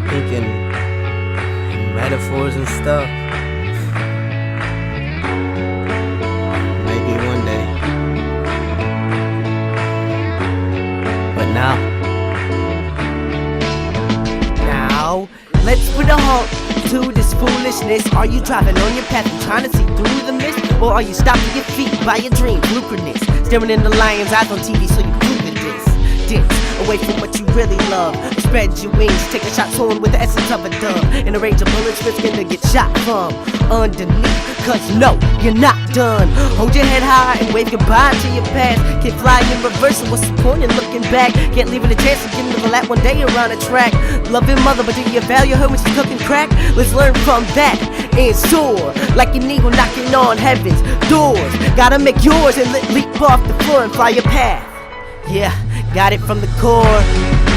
thinking in metaphors and stuff. Maybe one day. But now, let's put a halt to this foolishness. Are you driving on your path and trying to see through the mist? Or are you stopping your feet by your dreams, lucrative? Staring in the lion's eyes on TV so you prove it dance away from what you really love. Spread your wings, take a shot torn with the essence of a dove. In a range of bullets, risking to get shot from underneath. Cause no, you're not done. Hold your head high and wave goodbye to your past. Can't fly in reverse, so what's the point in looking back? Can't leave it a chance to get into the lap one day around a track. Loving mother, but do you value her when she's cooking crack? Let's learn from that and soar like an eagle knocking on heaven's doors. Gotta make yours and leap off the floor and fly your path. Yeah, got it from the core.